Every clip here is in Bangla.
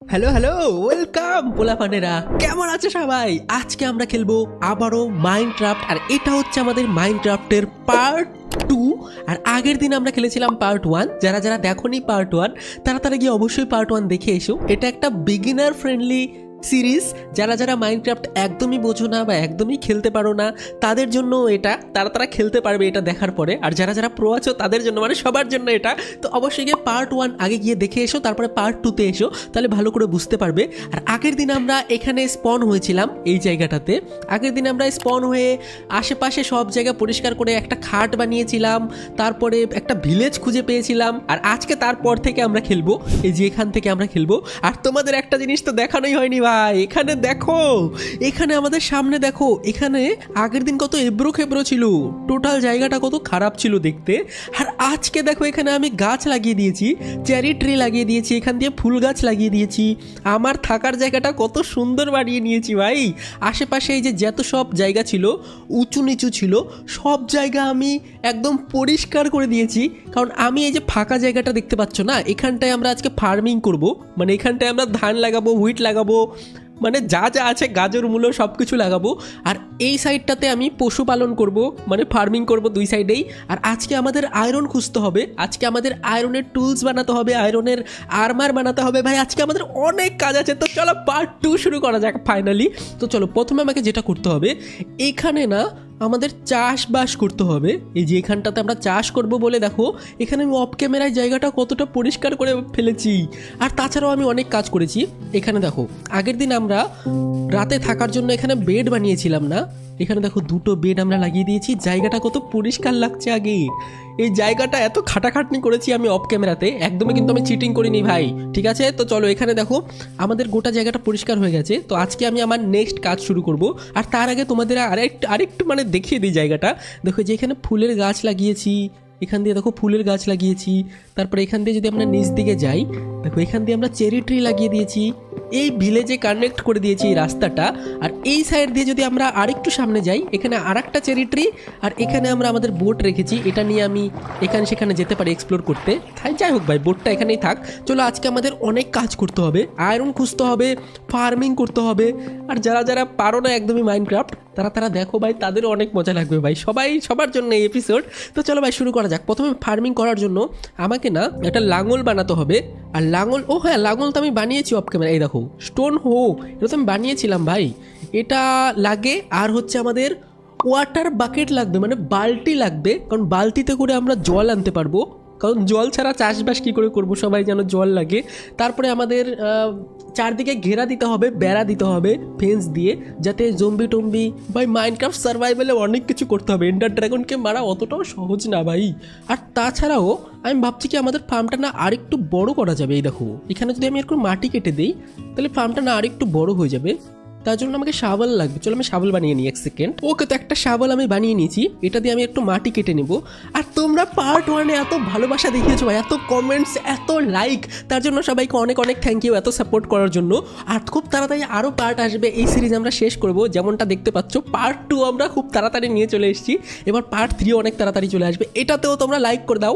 Hello hello, welcome পোলাপানেরা। কেমন আছে সবাই? আজকে আমরা খেলবো আবারও মাইনক্রাফট, আর এটা হচ্ছে আমাদের মাইনক্রাফটের পার্ট 2। আর আগের দিন আমরা খেলেছিলাম পার্ট 1। যারা যারা দেখোনি পার্ট 1, তারা তারা গিয়ে অবশ্যই পার্ট 1 দেখে এসো। এটা একটা বিগিনার ফ্রেন্ডলি সিরিজ। যারা যারা মাইনক্রাফট একদমই বোঝো না বা একদমই খেলতে পারো না, তাদের জন্য এটা, তারা তারা খেলতে পারবে এটা দেখার পরে। আর যারা যারা প্রো আছো তাদের জন্য, মানে সবার জন্য এটা। তো অবশ্যই গিয়ে পার্ট 1 আগে গিয়ে দেখে এসো, তারপরে পার্ট 2তে এসো, তাহলে ভালো করে বুঝতে পারবে। আর আগের দিন আমরা এখানে স্পন হয়েছিলাম এই জায়গাটাতে। আগের দিন আমরা স্পন হয়ে আশেপাশে সব জায়গা পরিষ্কার করে একটা খাট বানিয়েছিলাম, তারপরে একটা ভিলেজ খুঁজে পেয়েছিলাম। আর আজকে তারপর থেকে আমরা খেলবো, এই যে এখান থেকে আমরা খেলবো। আর তোমাদের একটা জিনিস তো দেখানোই হয়নি ভাই, এখানে দেখো, এখানে আমাদের সামনে দেখো, এখানে আগের দিন কত এবড়ো খেবড়ো ছিল, টোটাল জায়গাটা কত খারাপ ছিল দেখতে। আর আজকে দেখো এখানে আমি গাছ লাগিয়ে দিয়েছি, চেরি ট্রি লাগিয়ে দিয়েছি, এখান দিয়ে ফুল গাছ লাগিয়ে দিয়েছি। আমার থাকার জায়গাটা কত সুন্দর বানিয়ে নিয়েছি ভাই। আশেপাশে এই যে যত সব জায়গা ছিল উঁচু নিচু ছিল, সব জায়গা আমি একদম পরিষ্কার করে দিয়েছি। কারণ আমি এই যে ফাঁকা জায়গাটা দেখতে পাচ্ছ না, এখানটায় আমরা আজকে ফার্মিং করব। মানে এখানটায় আমরা ধান লাগাবো, হুইট লাগাবো, মানে যা যা আছে গাজর মূলো সব কিছু লাগাবো। আর এই সাইডটাতে আমি পশুপালন করব, মানে ফার্মিং করব দুই সাইডেই। আর আজকে আমাদের আয়রন খুঁজতে হবে, আজকে আমাদের আয়রনের টুলস বানাতে হবে, আয়রনের আর্মার বানাতে হবে ভাই। আজকে আমাদের অনেক কাজ আছে। তো চলো পার্ট 2 শুরু করা যাক ফাইনালি। তো চলো প্রথমে আমাকে যেটা করতে হবে, এখানে না আমাদের চাষবাস করতে হবে। এই যে এখানটাতে আমরা চাষ করব বলে দেখো এখানে আমি অফ ক্যামেরায় জায়গাটা কতটা পরিষ্কার করে ফেলেছি। আর তাছাড়াও আমি অনেক কাজ করেছি। এখানে দেখো আগের দিন আমরা রাতে থাকার জন্য এখানে বেড বানিয়েছিলাম না, এখানে দেখো দুটো বেড আমরা লাগিয়ে দিয়েছি। জায়গাটা কত পরিষ্কার লাগছে আগে। এই জায়গাটা এত খাটাখাটনি করেছি আমি অফ ক্যামেরাতে, একদমই কিন্তু আমি চিটিং করিনি ভাই, ঠিক আছে? তো চলো এখানে দেখো আমাদের গোটা জায়গাটা পরিষ্কার হয়ে গেছে। তো আজকে আমি আমার নেক্সট কাজ শুরু করব। আর তার আগে তোমাদের আরেকটু মানে দেখিয়ে দিই জায়গাটা। দেখো যে এখানে ফুলের গাছ লাগিয়েছি, এখান দিয়ে দেখো ফুলের গাছ লাগিয়েছি। তারপরে এখান দিয়ে যদি আমরা নিচ দিকে যাই, দেখো এখান দিয়ে আমরা চেরি ট্রি লাগিয়ে দিয়েছি। এই ভিলেজে কানেক্ট করে দিয়েছি এই রাস্তাটা। আর এই সাইড দিয়ে যদি আমরা আরেকটু সামনে যাই, এখানে আরেকটা চেরি ট্রি। আর এখানে আমরা আমাদের বোট রেখেছি, এটা নিয়ে আমি এখানে সেখানে যেতে পারি এক্সপ্লোর করতে। তাই যাই হোক ভাই, বোটটা এখানেই থাক। চলো আজকে আমাদের অনেক কাজ করতে হবে, আয়রন খুঁজতে হবে, ফার্মিং করতে হবে। আর যারা যারা পারো না একদমই মাইনক্রাফট, তারা তারা দেখো ভাই, তাদের অনেক মজা লাগবে ভাই, সবার জন্য এই এপিসোড। তো চলো ভাই শুরু করা যাক। প্রথমে ফার্মিং করার জন্য আমাকে না একটা লাঙল বানাতে হবে। আর লাঙল, ও হ্যাঁ লাঙল তো আমি বানিয়েছি অফ ক্যামেরা। এই দেখো স্টোন হোক, এটা তো আমি বানিয়েছিলাম ভাই, এটা লাগে। আর হচ্ছে আমাদের ওয়াটার বাকেট লাগবে, মানে বালতি লাগবে, কারণ বালতিতে করে আমরা জল আনতে পারবো। কারণ জল ছাড়া চাষবাস কী করে করবো, সবাই যেন জল লাগে। তারপরে আমাদের চারদিকে ঘেরা দিতে হবে, বেড়া দিতে হবে ফেন্স দিয়ে, যাতে জম্বি টম্বি, ভাই মাইনক্রাফট সার্ভাইভালে অনেক কিছু করতে হবে। এন্ডার ড্রাগনকে মারা অতটাও সহজ না ভাই। আর তাছাড়াও আমি ভাবছি কি আমাদের ফার্মটা না আরেকটু বড় করা যাবে। এই দেখো এখানে যদি আমি একটু মাটি কেটে দিই, তাহলে ফার্মটা না আরেকটু বড় হয়ে যাবে। তার জন্য আমাকে শাবল লাগবে। চলো আমি শাবল বানিয়ে নিই, এক সেকেন্ড। ওকে, তো একটা শাবল আমি বানিয়ে নিয়েছি, এটা দিয়ে আমি একটু মাটি কেটে নেব। আর তোমরা পার্ট 1-এ এত ভালোবাসা দেখিয়েছো ভাই, এত কমেন্টস, এত লাইক, তার জন্য সবাইকে অনেক অনেক থ্যাংক ইউ এত সাপোর্ট করার জন্য। আর খুব তাড়াতাড়ি আরও পার্ট আসবে, এই সিরিজ আমরা শেষ করব। যেমনটা দেখতে পাচ্ছ পার্ট 2 আমরা খুব তাড়াতাড়ি নিয়ে চলে এসেছি, এবার পার্ট 3 অনেক তাড়াতাড়ি চলে আসবে। এটাতেও তোমরা লাইক করে দাও,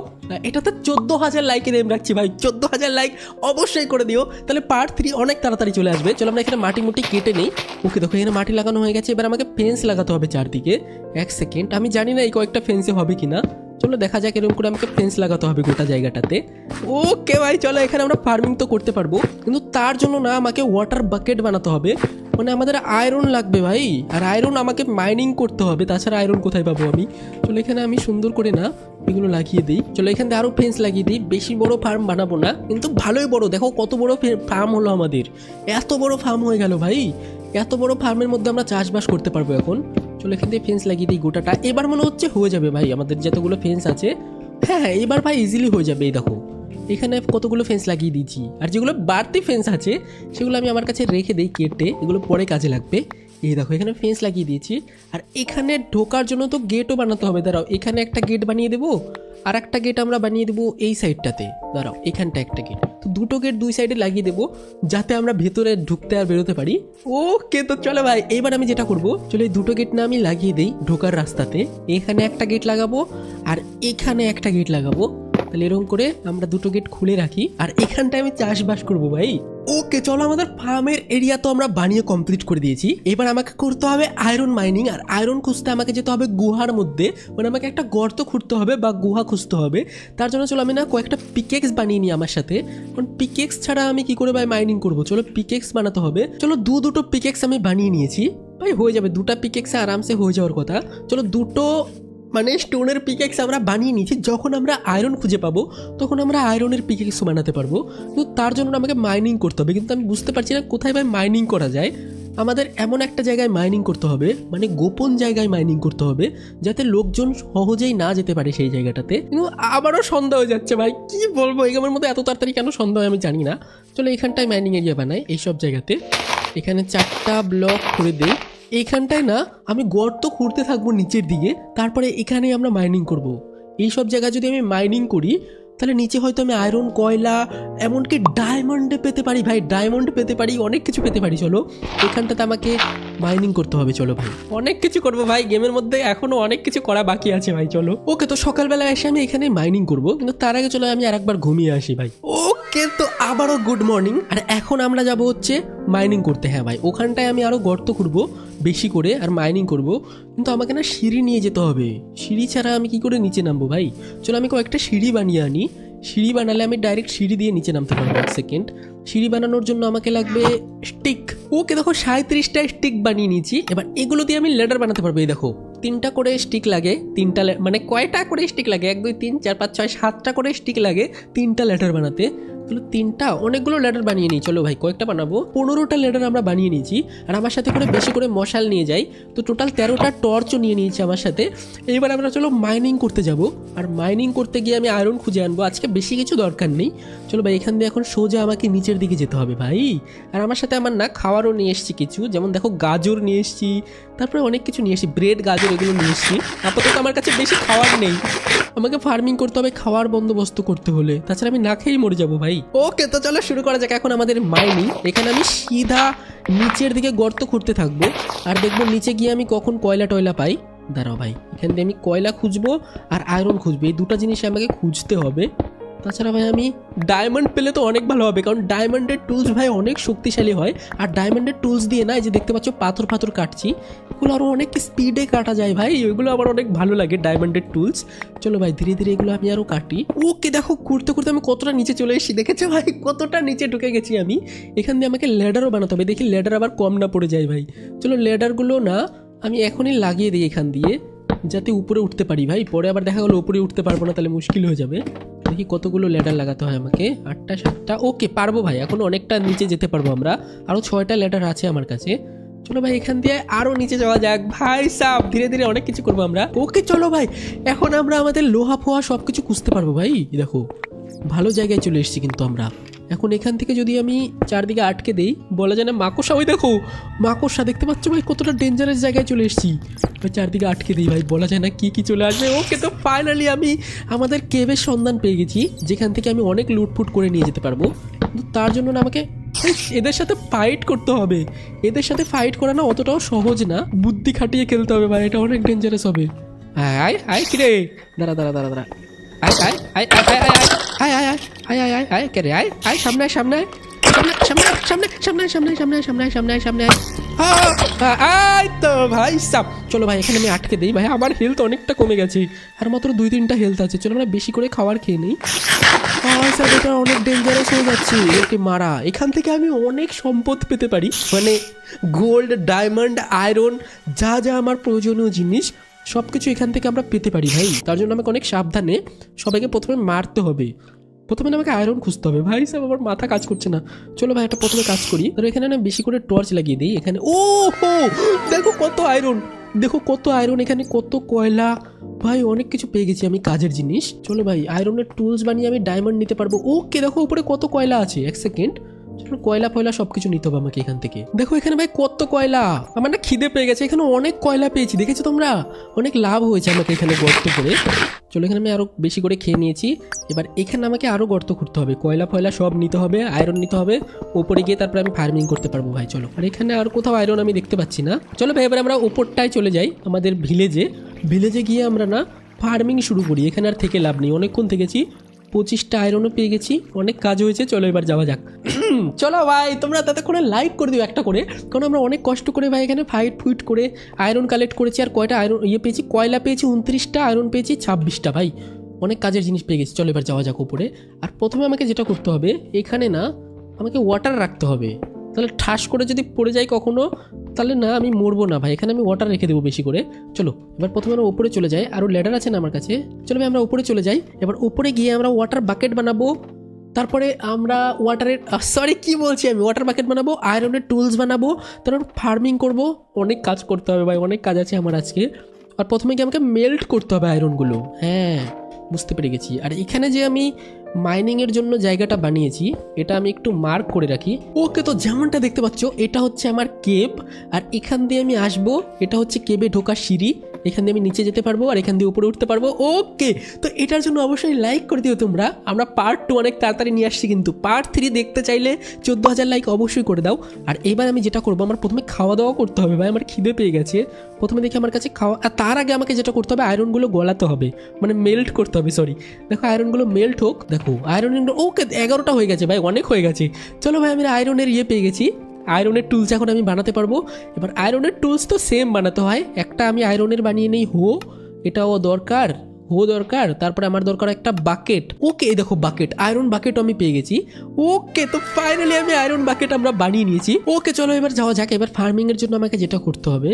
এটাতে 14,000 লাইকের এম রাখছি ভাই, 14,000 লাইক অবশ্যই করে দিও, তাহলে পার্ট 3 অনেক তাড়াতাড়ি চলে আসবে। চলো আমরা এখানে মাটি মুটি কেটে নিই। ওকে দেখো এখানে মাটি লাগানো হয়ে গেছে, এবার আমাকে ফেন্স লাগাতে হবে চারদিকে। এক সেকেন্ড, আমি জানি না এই কয়েকটা ফেন্সে হবে কিনা, চলো দেখা যাক। এরকম করে আমাকে ফেন্স লাগাতে হবে গোটা জায়গাটাতে। ওকে ভাই চলো, এখানে আমরা ফার্মিং তো করতে পারবো, কিন্তু তার জন্য না আমাকে ওয়াটার বাকেট বানাতে হবে, মানে আমাদের আয়রন লাগবে ভাই। আর আয়রন আমাকে মাইনিং করতে হবে, তাছাড়া আয়রন কোথায় পাবো আমি? চলো এখানে আমি সুন্দর করে না এগুলো লাগিয়ে দিই। চলো এখান থেকে আরও ফেন্স লাগিয়ে দিই। বেশি বড় ফার্ম বানাবো না, কিন্তু ভালোই বড়। দেখো কত বড় ফার্ম হলো আমাদের, এত বড় ফার্ম হয়ে গেল ভাই। এত বড় ফার্মের মধ্যে আমরা চাষবাস করতে পারবো এখন। চলো এখান থেকে ফেন্স লাগিয়ে দিই গোটাটা। এবার মনে হচ্ছে হয়ে যাবে ভাই, আমাদের যতগুলো ফেন্স আছে। হ্যাঁ হ্যাঁ এবার ভাই ইজিলি হয়ে যাবে। এই দেখো এখানে কতগুলো ফেন্স লাগিয়ে দিয়েছি। আর যেগুলো বাড়তি ফেন্স আছে সেগুলো আমি আমার কাছে রেখে দিই কেটে, এগুলো পরে কাজে লাগবে। এই দেখো এখানে ফেন্স লাগিয়ে দিয়েছি। আর এখানে ঢোকার জন্য তো গেটও বানাতে হবে। দাঁড়াও এখানে একটা গেট বানিয়ে দেবো, আর একটা গেট আমরা বানিয়ে দেবো এই সাইডটাতে। দাঁড়াও এখানটা একটা গেট, তো দুটো গেট দুই সাইডে লাগিয়ে দেবো, যাতে আমরা ভেতরে ঢুকতে আর বেরোতে পারি। ওকে তো চলো ভাই, এইবার আমি যেটা করবো, চলো এই দুটো গেট না আমি লাগিয়ে দিই ঢোকার রাস্তাতে। এখানে একটা গেট লাগাবো আর এখানে একটা গেট লাগাবো। তাহলে এরকম করে আমরা দুটো গেট খুলে রাখি আর এখানটায় আমি চাষবাস করবো ভাই। ওকে চলো, আমাদের ফার্মের এরিয়া তো আমরা বানিয়ে কমপ্লিট করে দিয়েছি। এবার আমাকে করতে হবে আয়রন মাইনিং। আর আয়রন খুঁজতে আমাকে যেতে হবে গুহার মধ্যে, মানে আমাকে একটা গর্ত খুঁড়তে হবে বা গুহা খুঁজতে হবে। তার জন্য চলো আমি না কয়েকটা পিকেক্স বানিয়ে নিই আমার সাথে, কারণ পিকেক্স ছাড়া আমি কি করে ভাই মাইনিং করবো। চলো পিকেক্স বানাতে হবে। চলো দুটো পিকেক্স আমি বানিয়ে নিয়েছি ভাই, হয়ে যাবে। দুটো পিকেক্সে আরামসে হয়ে যাওয়ার কথা। চলো দুটো মানে স্টোনের পিকেক্স আমরা বানিয়ে নিয়েছি। যখন আমরা আয়রন খুঁজে পাবো তখন আমরা আয়রনের পিকেক্স বানাতে পারবো, কিন্তু তার জন্য আমাকে মাইনিং করতে হবে। কিন্তু আমি বুঝতে পারছি না কোথায় ভাই মাইনিং করা যায়। আমাদের এমন একটা জায়গায় মাইনিং করতে হবে, মানে গোপন জায়গায় মাইনিং করতে হবে, যাতে লোকজন সহজেই না যেতে পারে সেই জায়গাটাতে। কিন্তু আবারও সন্ধ্যা হয়ে যাচ্ছে ভাই, কি বলবো, এই গেমের মধ্যে এত তাড়াতাড়ি কেন সন্ধ্যা হয় আমি জানি না। চলো এখানটায় মাইনিং এরিয়া বানাই, এইসব জায়গাতে। এখানে 4টা ব্লক করে দিই। এইখানটায় না আমি গর্ত খুঁড়তে থাকবো নিচের দিকে, তারপরে এখানেই আমরা মাইনিং করব। এই সব জায়গায় যদি আমি মাইনিং করি তাহলে নিচে হয়তো আমি আয়রন, কয়লা, এমনকি ডায়মন্ডে পেতে পারি ভাই, ডায়মন্ড পেতে পারি, অনেক কিছু পেতে পারি। চলো এখানটাতে আমাকে মাইনিং করতে হবে। চলো ভাই অনেক কিছু করবো ভাই, গেমের মধ্যে এখনো অনেক কিছু করা বাকি আছে ভাই। চলো ওকে, তো সকালবেলা এসে আমি এখানে মাইনিং করব, কিন্তু তার আগে চলো আমি আরেকবার ঘুমিয়ে আসি ভাই। ওকে, তো আবারও গুড মর্নিং। আর এখন আমরা যাব হচ্ছে মাইনিং করতে। হ্যাঁ ভাই, ওখানটায় আমি আরও গর্ত খুঁড়বো বেশি করে আর মাইনিং করব, কিন্তু আমাকে না সিঁড়ি নিয়ে যেতে হবে। সিঁড়ি ছাড়া আমি কি করে নিচে নামবো ভাই। চলো আমি কয়েকটা সিঁড়ি বানিয়ে আনি। সিঁড়ি বানালে আমি ডাইরেক্ট সিঁড়ি দিয়ে নিচে নামতে পারবো। 1 সেকেন্ড। সিঁড়ি বানানোর জন্য আমাকে লাগবে স্টিক। ওকে দেখো 37টা স্টিক বানিয়ে নিয়েছি। এবার এগুলো দিয়ে আমি ল্যাডার বানাতে পারবো। এই দেখো 3টা করে স্টিক লাগে, 3টা মানে কয়টা করে স্টিক লাগে, 1 2 3 4 5 6 7টা করে স্টিক লাগে 3টা ল্যাডার বানাতে। চলো 3টা, অনেকগুলো ল্যাডার বানিয়ে নিই। চলো ভাই কয়েকটা বানাবো। 15টা ল্যাডার আমরা বানিয়ে নিয়েছি। আর আমার সাথে করে বেশি করে মশাল নিয়ে যাই, তো টোটাল 13টা টর্চও নিয়ে নিয়েছি আমার সাথে। এবার আমরা চলো মাইনিং করতে যাব। আর মাইনিং করতে গিয়ে আমি আয়রন খুঁজে আনবো। আজকে বেশি কিছু দরকার নেই। চলো ভাই এখান দিয়ে এখন সোজা আমাকে নিচের দিকে যেতে হবে ভাই। আর আমার সাথে আমার না খাওয়ারও নিয়ে এসেছি কিছু, যেমন দেখো গাজর নিয়ে এসেছি, তারপরে অনেক কিছু নিয়ে এসেছি, ব্রেড, গাজর, এগুলো নিয়ে এসেছি। আপাতত আমার কাছে বেশি খাওয়ার নেই, আমাকে ফার্মিং করতে হবে খাওয়ার বন্দোবস্ত করতে হলে, তাছাড়া আমি না খেয়েই মরে যাবো ভাই। ওকে, তো চলো শুরু করা যাক এখন আমাদের মাইনিং। এখানে আমি সিধা নিচের দিকে গর্ত খুঁড়তে থাকবো আর দেখবো নিচে গিয়ে আমি কখন কয়লা টয়লা পাই। দাঁড়াও ভাই, এখান দিয়ে আমি কয়লা খুঁজবো আর আয়রন খুঁজবো, এই দুটো জিনিস আমাকে খুঁজতে হবে। তাছাড়া ভাই আমি ডায়মন্ড পেলে তো অনেক ভালো হবে, কারণ ডায়মন্ডের টুলস ভাই অনেক শক্তিশালী হয়। আর ডায়মন্ডের টুলস দিয়ে না, এই যে দেখতে পাচ্ছ পাথর ফাথর কাটছি, এগুলো আরও অনেক স্পিডে কাটা যায় ভাই, এগুলো আমার অনেক ভালো লাগে ডায়মন্ডের টুলস। চলো ভাই ধীরে ধীরে এগুলো আমি আরও কাটি। ওকে দেখো ঘুরতে ঘুরতে আমি কতটা নিচে চলে এসেছি, দেখেছো ভাই কতটা নিচে ঢুকে গেছি আমি। এখান দিয়ে আমাকে ল্যাডারও বানাতে হবে, দেখি ল্যাডার আবার কম না পড়ে যায় ভাই। চলো ল্যাডারগুলো না আমি এখনই লাগিয়ে দিই এখান দিয়ে, যাতে উপরে উঠতে পারি ভাই। পরে আবার দেখা গেলো উপরে উঠতে পারবো না, তাহলে মুশকিল হয়ে যাবে। দেখি কতগুলো ল্যাডার লাগাতে হয় আমাকে, 8টা 7টা। ওকে পারবো ভাই, এখন অনেকটা নিচে যেতে পারবো আমরা, আরও 6টা ল্যাডার আছে আমার কাছে। চলো ভাই এখান দিয়ে আরো নিচে যাওয়া যাক ভাই সাব, ধীরে ধীরে অনেক কিছু করবো আমরা। ওকে চলো ভাই, এখন আমরা আমাদের লোহা ফোহা সবকিছু খুঁজতে পারবো ভাই। দেখো ভালো জায়গায় চলে এসেছি কিন্তু আমরা। এখন এখান থেকে যদি আমি চারদিকে আটকে দেই, বলা যায় না মাকড়সা, ওই দেখো মাকড়সা দেখতে পাচ্ছ ভাই, কতটা ডেঞ্জারাস জায়গায় চলে এসেছি ভাই। চারদিকে আটকে দিই ভাই, বলা যায় না কি কি চলে আসবে। ওকে, তো ফাইনালি আমি আমাদের কেভের সন্ধান পেয়ে গেছি, যেখান থেকে আমি অনেক লুটফুট করে নিয়ে যেতে পারবো। কিন্তু তার জন্য না আমাকে এদের সাথে ফাইট করতে হবে। এদের সাথে ফাইট করা না অতটাও সহজ না, বুদ্ধি খাটিয়ে খেলতে হবে ভাই, এটা অনেক ডেঞ্জারাস হবে। আয় আয় কিরে, দাঁড়া দাঁড়া দাঁড়া দাঁড়া, আয় আয় আয় আয় আয় আয় আয় আয় আয় আয় আয় আয় কে রে, আয় আয় সামনে আয়, সামনে সামনে সামনে সামনে সামনে সামনে সামনে সামনে সামনে আয়। তো ভাই সাপ, চলো ভাই এখানে আমি আটকে দিই ভাই, আমার হেলথ অনেকটা কমে গেছে, আর মাত্র 2-3টা হেলথ আছে। চলো আমরা বেশি করে খাবার খেয়ে নিই। স্যার এটা অনেক ডেঞ্জারাস হয়ে যাচ্ছে, ওকে মারা। এখান থেকে আমি অনেক সম্পদ পেতে পারি, মানে গোল্ড, ডায়মন্ড, আয়রন, যা যা আমার প্রয়োজনীয় জিনিস সব কিছু এখান থেকে আমরা পেতে পারি ভাই। তার জন্য আমাকে অনেক সাবধানে সবাইকে প্রথমে মারতে হবে। প্রথমে আমাকে আয়রন খুঁজতে হবে ভাই সাহেব, আমার মাথা কাজ করছে না। চলো ভাই এটা প্রথমে কাজ করি। ধরো এখানে না বেশি করে টর্চ লাগিয়ে দিই এখানে। ও হো দেখো কত আয়রন, দেখো কত আয়রন, এখানে কত কয়লা ভাই, অনেক কিছু পেয়ে গেছি আমি কাজের জিনিস। চলো ভাই আয়রনের টুলস বানিয়ে আমি ডায়মন্ড নিতে পারবো। ওকে দেখো উপরে কত কয়লা আছে, 1 সেকেন্ড। চলো কয়লা ফয়লা সবকিছু নিতে হবে আমাকে এখান থেকে। দেখো এখানে ভাই কত কয়লা, আমার না খিদে পেয়ে গেছে, এখানে অনেক কয়লা পেয়েছি, দেখেছো তোমরা, অনেক লাভ হয়েছে আমাকে এখানে গর্ত করে। চলো এখানে আমি আরো বেশি করে খেয়ে নিয়েছি। এবার এখানে আমাকে আরো গর্ত খুঁড়তে হবে, কয়লা ফয়লা সব নিতে হবে, আয়রন নিতে হবে, উপরে গিয়ে তারপরে আমি ফার্মিং করতে পারবো ভাই। চলো, আর এখানে আর কোথাও আয়রন আমি দেখতে পাচ্ছি না। চলো ভাই এবার আমরা উপরটায় চলে যাই আমাদের ভিলেজে। ভিলেজে গিয়ে আমরা না ফার্মিং শুরু করি, এখানে আর থেকে লাভ নেই, অনেকক্ষণ থেকেছি। 25টা আয়রনও পেয়ে গেছি, অনেক কাজ হয়েছে। চলো এবার যাওয়া যাক। চলো ভাই তোমরা তাতে করে লাইক করে দিও একটা করে, কারণ আমরা অনেক কষ্ট করে ভাই এখানে ফাইট করে আয়রন কালেক্ট করেছি। আর কয়টা আয়রন পেয়েছি, কয়লা পেয়েছি 29টা, আয়রন পেয়েছি 26টা। ভাই অনেক কাজের জিনিস পেয়ে গেছি। চলো এবার যাওয়া যাক উপরে। আর প্রথমে আমাকে যেটা করতে হবে, এখানে না আমাকে ওয়াটার রাখতে হবে, তাহলে ঠাস করে যদি পড়ে যায় কখনো তাহলে না আমি মরবো না ভাই। এখানে আমি ওয়াটার রেখে দেবো বেশি করে। চলো এবার প্রথমে আমরা উপরে চলে যাই, আরও ল্যাডার আছে না আমার কাছে। চলো ভাই আমরা উপরে চলে যাই। এবার উপরে গিয়ে আমরা ওয়াটার বাকেট বানাবো, তারপরে আমরা ওয়াটার বাকেট বানাবো, আয়রনের টুলস বানাবো, তারপর ফার্মিং করব। অনেক কাজ করতে হবে ভাই, অনেক কাজ আছে আমার আজকে। আর প্রথমে কি আমাকে মেল্ট করতে হবে আয়রনগুলো, হ্যাঁ বুঝতে পেরে গেছি। আর এখানে যে আমি মাইনিংয়ের জন্য জায়গাটা বানিয়েছি, এটা আমি একটু মার্ক করে রাখি। ওকে, তো যেমনটা দেখতে পাচ্ছ এটা হচ্ছে আমার কেভ, আর এখান দিয়ে আমি আসবো। এটা হচ্ছে কেভে ঢোকার সিঁড়ি, এখান দিয়ে আমি নিচে যেতে পারবো আর এখান দিয়ে উপরে উঠতে পারবো। ওকে, তো এটার জন্য অবশ্যই লাইক করে দিও তোমরা। আমরা পার্ট 2 অনেক তাড়াতাড়ি নিয়ে আসছি, কিন্তু পার্ট 3 দেখতে চাইলে 14,000 লাইক অবশ্যই করে দাও। আর এবার আমি যেটা করবো, আমার প্রথমে খাওয়া দাওয়া করতে হবে ভাই, আমার খিদে পেয়ে গেছে। প্রথমে দেখি আমার কাছে খাওয়া, আর তার আগে আমাকে যেটা করতে হবে আয়রনগুলো গলাতে হবে, মানে মেল্ট করতে হবে। সরি, দেখো আয়রনগুলো মেল্ট হোক। দেখো আয়রনগুলো ওকে 11টা হয়ে গেছে ভাই, অনেক হয়ে গেছে। চলো ভাই আমি আয়রনের পেয়ে গেছি, আয়রনের টুলস এখন আমি বানাতে পারবো। এবার আয়রনের টুলস তো সেম বানাতে হয়। একটা আমি আয়রনের বানিয়ে নেই এটাও দরকার, দরকার। তারপরে আমার দরকার একটা বাকেট। ওকে, এই দেখো বাকেট, আয়রন বাকেটও আমি পেয়ে গেছি। ওকে, তো ফাইনালি আমি আয়রন বাকেট আমরা বানিয়ে নিয়েছি। ওকে চলো এবার যাওয়া যাক। এবার ফার্মিংয়ের জন্য আমাকে যেটা করতে হবে,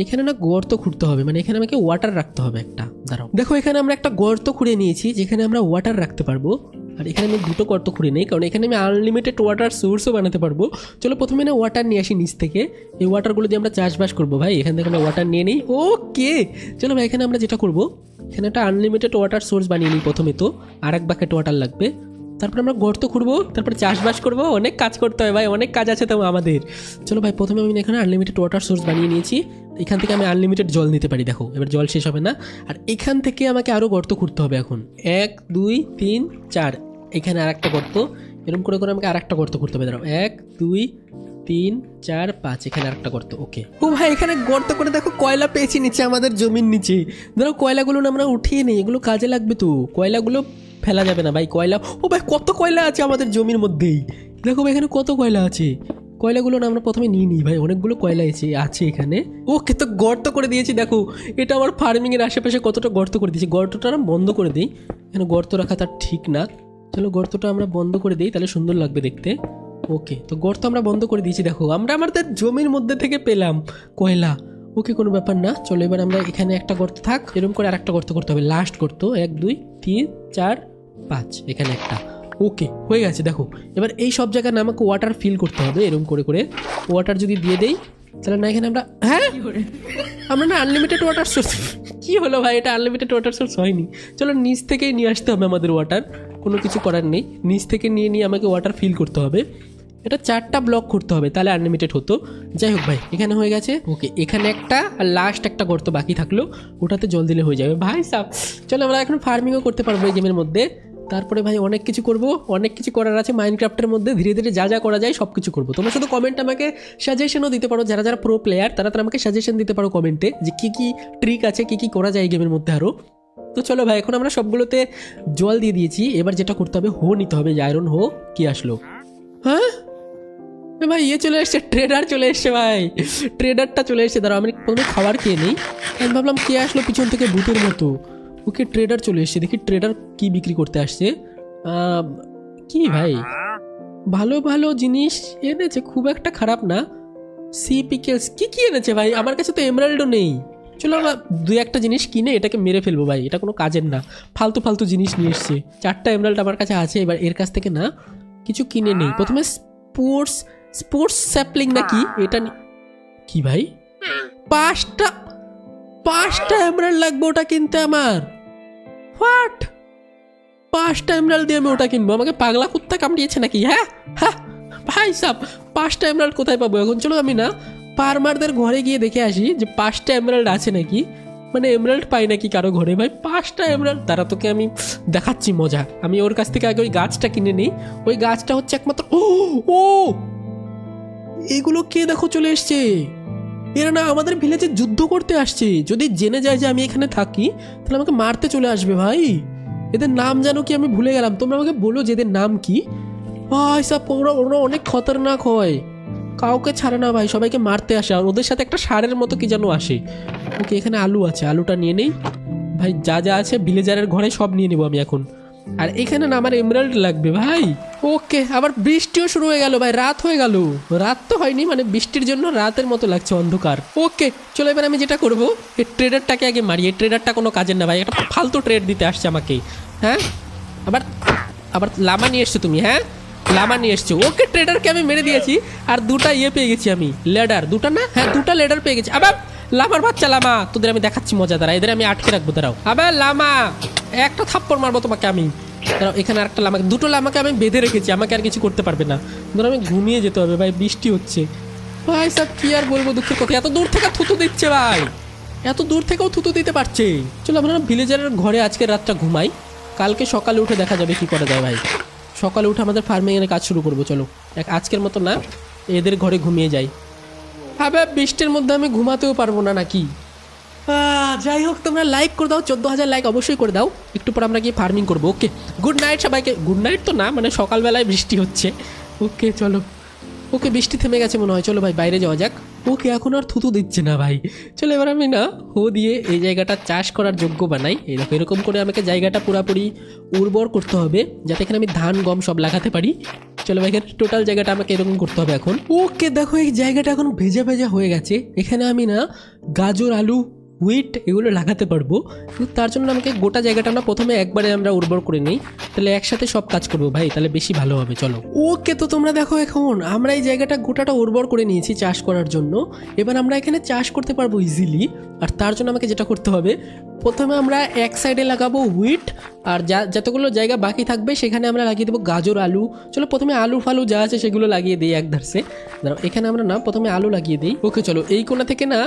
এখানে না গর্ত খুঁড়তে হবে, মানে এখানে আমাকে ওয়াটার রাখতে হবে একটা। দাঁড়াও, দেখো এখানে আমরা একটা গর্ত খুঁড়ে নিয়েছি যেখানে আমরা ওয়াটার রাখতে পারবো। আর এখানে আমি 2টো গর্ত খুঁড়ে নেই, কারণ এখানে আমি আনলিমিটেড ওয়াটার সোর্সও বানাতে পারবো। চলো প্রথমে না ওয়াটার নিয়ে আসি নিচ থেকে, এই ওয়াটারগুলো দিয়ে আমরা চাষবাস করবো ভাই। এখান থেকে আমরা ওয়াটার নিয়ে নিই। ওকে চলো ভাই, এখানে আমরা যেটা করবো, এখানে একটা আনলিমিটেড ওয়াটার সোর্স বানিয়ে নিই প্রথমে। তো আর এক বাকেট ওয়াটার লাগবে। তারপর আমরা গর্ত খুঁড়বো, তারপর চাষবাস করবো। অনেক কাজ করতে হয় ভাই, অনেক কাজ আছে তো আমাদের। চলো ভাই প্রথমে আমি এখানে আনলিমিটেড ওয়াটার সোর্স বানিয়ে নিয়েছি। এখান থেকে আমি আনলিমিটেড জল নিতে পারি, দেখো এবার জল শেষ হবে না। আর এখান থেকে আমাকে আরও গর্ত খুঁড়তে হবে এখন। 1 2 3 4, এখানে আর একটা গর্ত, এরকম করে করে আমাকে আর একটা গর্ত করতে হবে। দাঁড়াও, 1 2 3 4 5, এখানে আর একটা গর্ত। ওকে, ও ভাই এখানে গর্ত করে দেখো কয়লা পেয়েছি নিচে, আমাদের জমির নিচে। ধরো কয়লাগুলো না আমরা উঠিয়ে নিই, এগুলো কাজে লাগবে তো। কয়লাগুলো ফেলা যাবে না ভাই, কয়লা। ও ভাই কত কয়লা আছে আমাদের জমির মধ্যেই, দেখো ভাই এখানে কত কয়লা আছে। কয়লাগুলো না আমরা প্রথমে নিয়ে নিই ভাই, অনেকগুলো কয়লা আছে এখানে। ওকে, তো গর্ত করে দিয়েছি। দেখো এটা আমার ফার্মিংয়ের আশেপাশে কতটা গর্ত করে দিয়েছি। গর্তটা আমরা বন্ধ করে দিই, এখানে গর্ত রাখা তার ঠিক না। চলো গর্তটা আমরা বন্ধ করে দিই, তাহলে সুন্দর লাগবে দেখতে। ওকে, তো গর্ত আমরা বন্ধ করে দিয়েছি। দেখো আমরা আমাদের জমির মধ্যে থেকে পেলাম কয়লা। ওকে, কোনো ব্যাপার না। চলো এবার আমরা এখানে একটা গর্ত থাক, এরকম করে আর একটা গর্ত করতে হবে, লাস্ট গর্ত। 1 2 3 4 5, এখানে একটা। ওকে হয়ে গেছে। দেখো এবার এই সব জায়গায় না আমাকে ওয়াটার ফিল করতে হবে, এরকম করে করে ওয়াটার যদি দিয়ে দেই তাহলে না এখানে আমরা, হ্যাঁ আমরা না আনলিমিটেড ওয়াটার সোর্স। কি হলো ভাই, এটা আনলিমিটেড ওয়াটার সোর্স হয়নি। চলো নিচ থেকেই নিয়ে আসতে হবে আমাদের ওয়াটার, কোনো কিছু করার নেই। নিচ থেকে নিয়ে আমাকে ওয়াটার ফিল করতে হবে। এটা 4টা ব্লক করতে হবে, তাহলে আনলিমিটেড হতো। যাই হোক ভাই, এখানে হয়ে গেছে। ওকে, এখানে একটা আর লাস্ট একটা গর্ত বাকি থাকলো, ওটাতে জল দিলে হয়ে যাবে ভাই সাব। চলো আমরা এখন ফার্মিংও করতে পারবো এই গেমের মধ্যে। তারপরে ভাই অনেক কিছু করব, অনেক কিছু করার আছে মাইনক্রাফটের মধ্যে। ধীরে ধীরে যা যা করা যায় সব কিছু করবো। তোমরা শুধু কমেন্ট আমাকে সাজেশনও দিতে পারো, যারা যারা প্রো প্লেয়ার তারা তারা আমাকে সাজেশন দিতে পারো কমেন্টে, যে কী কী ট্রিক আছে, কী কী করা যায় এই গেমের মধ্যে আরও। তো চলো ভাই, এখন আমরা সবগুলোতে জল দিয়ে দিয়েছি। এবার যেটা করতে হবে, নিতে হবে, যে আয়রন কি আসলো। হ্যাঁ ভাই চলে এসছে, ট্রেডার চলে এসছে ভাই, ট্রেডারটা চলে এসছে। দাঁড়াও আমি প্রথমে খাবার খেয়ে নেই। আমি ভাবলাম কে আসলো পিছন থেকে ভূতের মতো। ওকে, ট্রেডার চলে এসছে, দেখি ট্রেডার কি বিক্রি করতে আসছে। কি ভাই, ভালো ভালো জিনিস এনেছে, খুব একটা খারাপ না। পিকেলস কি এনেছে ভাই, আমার কাছে তো এমরাল্ডও নেই। চলো আমরা 2-1টা জিনিস কিনে এটাকে মেরে ফেলবো ভাই, এটা কোনো কাজের না। ফালতু ফালতু জিনিস নিয়ে এসছে। 4টা এমরাল্ড আমার কাছে আছে, এবার এর কাছ থেকে না কিছু কিনে নেই। প্রথমে স্পোর্টস স্যাপলিং নাকি এটা, কি ভাই 5টা এমরাল্ড লাগবে ওটা কিনতে আমার। হোয়াট, 5টা এমরাল্ড দিয়ে আমি ওটা কিনবো? আমাকে পাগলা কুত্তা কামড়িয়েছে নাকি? হ্যাঁ হ্যাঁ ভাই সাব, 5টা এমরাল্ড কোথায় পাবো এখন? চলো আমি না ফার্মারদের ঘরে গিয়ে দেখে আসি যে 5টা এমরাল্ড আছে নাকি, মানে এমরাল্ড পাই নাকি কারো ঘরে। ভাই 5টা এমরাল্ড, তারা তোকে আমি দেখাচ্ছি মজা। আমি ওর কাছ থেকে আগে ওই গাছটা কিনে নিই। ওই গাছটা হচ্ছে একমাত্র, ও এগুলো কে দেখো চলে এসছে। এরা না আমাদের ভিলেজে যুদ্ধ করতে আসছে। যদি জেনে যায় যে আমি এখানে থাকি তাহলে আমাকে মারতে চলে আসবে ভাই। এদের নাম জানো কি আমি ভুলে গেলাম, তোমরা আমাকে বলো যে এদের নাম কি। ভাই সব ওরা ওরা অনেক খতরনাক হয়, কাউকে ছাড়ে না ভাই, সবাইকে মারতে আসে। আর ওদের সাথে একটা ষাঁড়ের মতো কি যেন আসে। ওকে এখানে আলু আছে, আলুটা নিয়ে নেই ভাই, যা যা আছে ভিলেজারের ঘরে সব নিয়ে নেবো আমি এখন। আর এখানে না আমার এমরাল্ড লাগবে ভাই। ওকে আবার বৃষ্টিও শুরু হয়ে গেল ভাই, রাত হয়ে গেল। রাত তো হয়নি, মানে বৃষ্টির জন্য রাতের মতো লাগছে, অন্ধকার। ওকে চলো এবার আমি যেটা করবো, এই ট্রেডারটাকে আগে মারি। এই ট্রেডারটা কোনো কাজের না ভাই, একটা ফালতু ট্রেড দিতে আসছে আমাকে। হ্যাঁ আবার আবার লামা নিয়ে এসছো তুমি, হ্যাঁ লামা নিয়ে এসছো। ওকে ট্রেডারকে আমি মেরে দিয়েছি, আর দুটা পেয়ে গেছি আমি, লেডার দুটা না, হ্যাঁ দুটা লেডার পেয়ে গেছি। আবার লামার বাচ্চা লামা, তোদের আমি দেখাচ্ছি মজা, দাঁড়া এদের আমি আটকে রাখবো, দাঁড়াও। আবার লামা একটা থাপ্পড় মারবো তোমাকে আমি, দাঁড়াও। এখানে একটা লামাকে, দুটো লামাকে আমি বেঁধে রেখেছি, আমাকে আর কিছু করতে পারবে না। ধরো আমি ঘুমিয়ে যেতে হবে ভাই, বৃষ্টি হচ্ছে ভাই। সব কি আর বলবো, দুঃখের কথা। এত দূর থেকে থুতু দিচ্ছে ভাই, এত দূর থেকেও থুতু দিতে পারছে। চলো আমরা ভিলেজারের ঘরে আজকে রাতটা ঘুমাই, কালকে সকালে উঠে দেখা যাবে কি করা যায় ভাই। সকালে উঠে আমাদের ফার্মিং এর কাজ শুরু করবো। চলো আজকের মতো না, এদের ঘরে ঘুমিয়ে যাই। আবে বৃষ্টির মধ্যে আমি ঘুমাতেও পারবো না নাকি। যাই হোক তোমরা লাইক করে দাও, 14,000 লাইক অবশ্যই করে দাও। একটু পর আমরা গিয়ে ফার্মিং করবো। ওকে গুড নাইট সবাইকে। গুড নাইট তো না, মানে সকালবেলায় বৃষ্টি হচ্ছে। ওকে চলো, ওকে বৃষ্টি থেমে গেছে মনে হয়, চলো ভাই বাইরে যাওয়া যাক। ওকে এখন আর থুতু দিচ্ছে না ভাই। চলো এবার আমি না হো দিয়ে এই জায়গাটা চাষ করার যোগ্য বানাই। এই দেখো এরকম করে আমাকে জায়গাটা পুরোপুরি উর্বর করতে হবে, যাতে এখানে আমি ধান গম সব লাগাতে পারি। চলো ভাই এখানে টোটাল জায়গাটা আমাকে এরকম করতে হবে এখন। ওকে দেখো এই জায়গাটা এখন ভেজা ভেজা হয়ে গেছে, এখানে আমি না গাজর আলু হুইট এগুলো লাগাতে পারবো। কিন্তু তার জন্য আমাকে গোটা জায়গাটা না প্রথমে একবারে আমরা উর্বর করে নিই, তাহলে একসাথে সব কাজ করবো ভাই, তাহলে বেশি ভালো হবে। চলো ওকে তো তোমরা দেখো এখন আমরা এই জায়গাটা গোটাটা উর্বর করে নিয়েছি চাষ করার জন্য। এবার আমরা এখানে চাষ করতে পারবো ইজিলি। আর তার জন্য আমাকে যেটা করতে হবে, প্রথমে আমরা এক সাইডে লাগাবো হুইট, আর যতগুলো জায়গা বাকি থাকবে সেখানে আমরা লাগিয়ে দেবো গাজর আলু। চলো প্রথমে আলু ফালু যা আছে সেগুলো লাগিয়ে দিই একধারসে। ধরো এখানে আমরা না প্রথমে আলু লাগিয়ে দিই। ওকে চলো এই কোণা থেকে না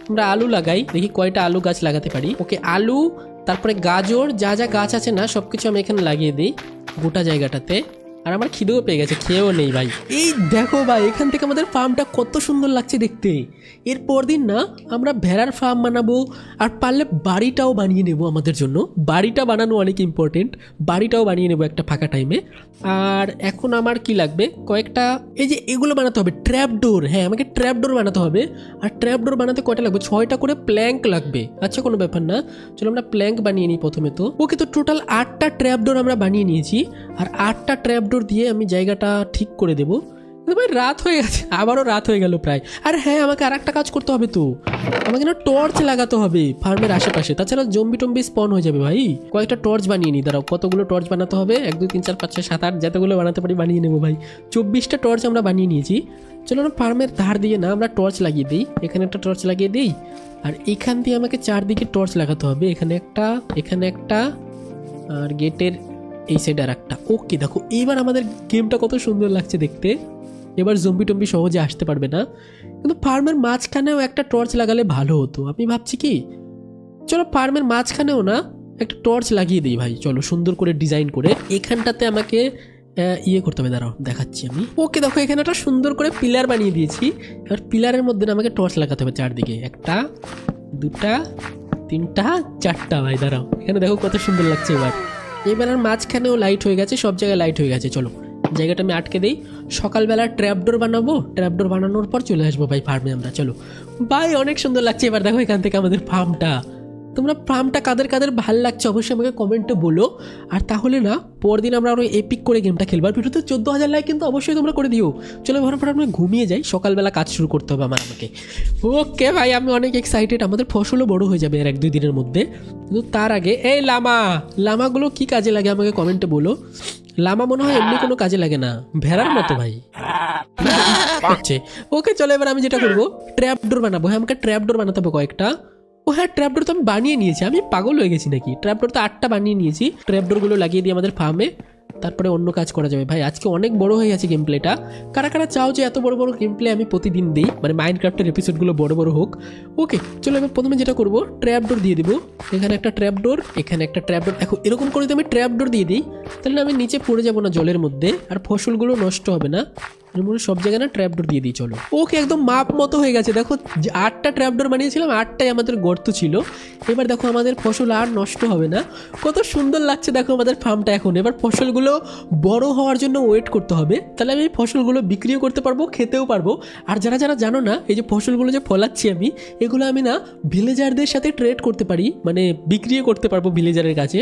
আমরা আলু লাগাই, দেখি কয়টা আলু গাছ লাগাতে পারি। ওকে আলু, তারপরে গাজর, যা যা গাছ আছে না সব কিছু আমি এখানে লাগিয়ে দিই গোটা জায়গাটাতে। আর আমার খিদেও পেয়ে গেছে, খেয়েও নেই ভাই। এই দেখো ভাই এখান থেকে আমাদের ফার্মটা কত সুন্দর লাগছে দেখতে। এরপর দিন না আমরা ভেড়ার ফার্ম বানাবো, আর পারলে বাড়িটাও বানিয়ে নেব আমাদের জন্য। বাড়িটা বানানো অনেক ইম্পর্টেন্ট, বাড়িটাও বানিয়ে নেব একটা ফাঁকা টাইমে। আর এখন আমার কি লাগবে, কয়েকটা এই যে এগুলো বানাতে হবে, ট্র্যাপ ডোর। হ্যাঁ আমাকে ট্র্যাপ ডোর বানাতে হবে। আর ট্র্যাপ ডোর বানাতে কয়টা লাগবে, 6টা করে প্ল্যাঙ্ক লাগবে। আচ্ছা কোনো ব্যাপার না, চলো আমরা প্ল্যাঙ্ক বানিয়ে নিই প্রথমে। তো ওকে তো টোটাল 8টা ট্র্যাপ ডোর আমরা বানিয়ে নিয়েছি। আর 8টা ট্র্যাপ ডোর দিয়ে আমি জায়গাটা ঠিক করে দেবো। ভাই রাত হয়ে গেছে, আবারও রাত হয়ে গেল প্রায়। আর হ্যাঁ আমাকে আর একটা কাজ করতে হবে, তো আমাকে না টর্চ লাগাতে হবে ফার্মের আশেপাশে, তাছাড়া জম্বি টম্বি স্পন হয়ে যাবে ভাই। কয়েকটা টর্চ বানিয়ে নিই, দাঁড়াও কতগুলো টর্চ বানাতে হবে, 1 2 3 4 5 6 7 8 যতগুলো বানাতে পারি বানিয়ে নেবো ভাই। 24টা টর্চ আমরা বানিয়ে নিয়েছি। চলো না ফার্মের ধার দিয়ে না আমরা টর্চ লাগিয়ে দিই, এখানে একটা টর্চ লাগিয়ে দিই। আর এখান দিয়ে আমাকে চারদিকে টর্চ লাগাতে হবে, এখানে একটা, এখানে একটা, আর গেটের এই সাইড আর একটা। ওকে দেখো এইবার আমাদের গেমটা কত সুন্দর লাগছে দেখতে। এবার জম্বি টম্বি সহজে আসতে পারবে না। কিন্তু ফার্মের মাঝখানেও একটা টর্চ লাগালে ভালো হতো, আমি ভাবছি কি চলো ফার্মের মাঝখানেও না একটা টর্চ লাগিয়ে দিই ভাই। চলো সুন্দর করে ডিজাইন করে এখানটাতে আমাকে ইয়ে করতে হবে, দাঁড়াও দেখাচ্ছি আমি। ওকে দেখো এখানে একটা সুন্দর করে পিলার বানিয়ে দিয়েছি। এবার পিলারের মধ্যে না আমাকে টর্চ লাগাতে হবে চারদিকে, 1টা 2টা 3টা 4টা ভাই। দাঁড়াও এখানে দেখো কত সুন্দর লাগছে। এবার আর মাঝখানেও লাইট হয়ে গেছে, সব জায়গায় লাইট হয়ে গেছে। চলো জায়গাটা আমি আটকে দিই, সকালবেলা ট্র্যাপডোর বানাবো, ট্র্যাপডোর বানানোর পর চলে আসবো ভাই ফার্মে আমরা। চলো ভাই অনেক সুন্দর লাগছে। এবার দেখো এখান থেকে আমাদের ফার্মটা, তোমরা ফার্মটা কাদের কাদের ভালো লাগছে অবশ্যই আমাকে কমেন্টে বলো। আর তাহলে না পরদিন আমরা আরও এপিক করে গেমটা খেলবো। আর ভিডিওতে 14,000 লাইক কিন্তু অবশ্যই তোমরা করে দিও। চলো ফটাফট আমরা ঘুমিয়ে যাই, সকালবেলা কাজ শুরু করতে হবে আমাকে। ওকে ভাই আমি অনেক এক্সাইটেড, আমাদের ফসলও বড় হয়ে যাবে আর 1 2 দিনের মধ্যে। কিন্তু তার আগে এই লামাগুলো কি কাজে লাগে আমাকে কমেন্টে বলো। লামা মনে হয় এমনি কোনো কাজে লাগে না, ভেড়ার মতো ভাই হচ্ছে। ওকে চলো এবার আমি যেটা করবো ট্র্যাপডোর বানাবো। হ্যাঁ আমাকে ট্র্যাপডোর বানাতে হবে কয়েকটা। ও হ্যাঁ ট্র্যাপডোর তো আমি বানিয়ে নিয়েছি, আমি পাগল হয়ে গেছি নাকি। ট্র্যাপডোর তো 8টা বানিয়ে নিয়েছি। ট্র্যাপডোরগুলো লাগিয়ে দিই আমাদের ফার্মে, তারপরে অন্য কাজ করা যাবে। ভাই আজকে অনেক বড় হয়ে গেছে গেম প্লেটা। কারা কারা চাও যে এত বড় বড় গেম প্লে আমি প্রতিদিন দিই, মানে মাইনক্রাফটের এপিসোডগুলো বড় বড় হোক। ওকে চলো এবার প্রথমে যেটা করবো ট্র্যাপডোর দিয়ে দেবো। এখানে একটা ট্র্যাপডোর, এখানে একটা ট্র্যাপডোর। দেখো এরকম করে যদি আমি ট্র্যাপডোর দিয়ে দিই তাহলে আমি নিচে পড়ে যাবো না জলের মধ্যে, আর ফসলগুলো নষ্ট হবে না। এর মধ্যে সব জায়গায় না ট্র্যাপডোর দিয়ে দিই। চলো, ওকে, একদম মাপ মতো হয়ে গেছে। দেখো 8টা ট্র্যাপডোর বানিয়েছিলাম, 8টাই আমাদের গর্ত ছিল। এবার দেখো আমাদের ফসল আর নষ্ট হবে না। কত সুন্দর লাগছে দেখো আমাদের ফার্মটা এখন। এবার ফসলগুলো বড় হওয়ার জন্য ওয়েট করতে হবে, তাহলে আমি এই ফসলগুলো বিক্রিও করতে পারবো, খেতেও পারবো। আর যারা যারা জানো না, এই যে ফসলগুলো যে ফলাচ্ছি আমি, এগুলো আমি না ভিলেজারদের সাথে ট্রেড করতে পারি, মানে বিক্রিও করতে পারবো ভিলেজারের কাছে।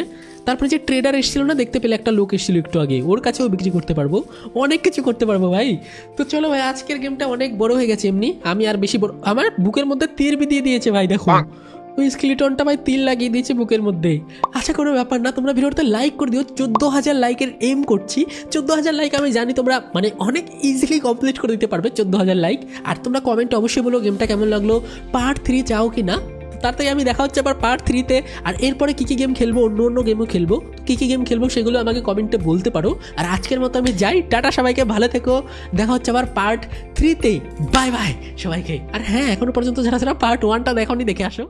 তারপরে যে ট্রেডার এসেছিল না, দেখতে পেলে একটা লোক এসেছিল একটু আগে, ওর কাছেও বিক্রি করতে পারবো, অনেক কিছু করতে পারবো ভাই। তো চলো ভাই, আজকের গেমটা অনেক বড় হয়ে গেছে। এমনি আমি আর বেশি বড়, আমার বুকের মধ্যে তীর দিয়ে দিয়েছে ভাই। দেখো ওই স্কেলিটনটা ভাই তীর লাগিয়ে দিয়েছে বুকের মধ্যে। আচ্ছা, কোনো ব্যাপার না, তোমরা ভিডিওতে লাইক করে দিও। 14,000 লাইকের এম করছি। 14,000 লাইক আমি জানি তোমরা মানে অনেক ইজিলি কমপ্লিট করে দিতে পারবে 14,000 লাইক। আর তোমরা কমেন্টে অবশ্যই বলো গেমটা কেমন লাগলো, পার্ট 3 চাও কি না। তাড়াতাড়ি আমি দেখা হচ্ছে আবার পার্ট 3-তে। আর এরপরে কী কী গেম খেলবো, অন্য অন্য গেমও খেলবো, কী কী গেম খেলবো সেগুলো আমাকে কমেন্টে বলতে পারো। আর আজকের মতো আমি যাই, টাটা, সবাইকে ভালো থেকো। দেখা হচ্ছে আবার পার্ট 3-তে। বাই বাই সবাইকে। আর হ্যাঁ, এখনো পর্যন্ত যারা যারা পার্ট 1টা দেখোনি, দেখে আসো।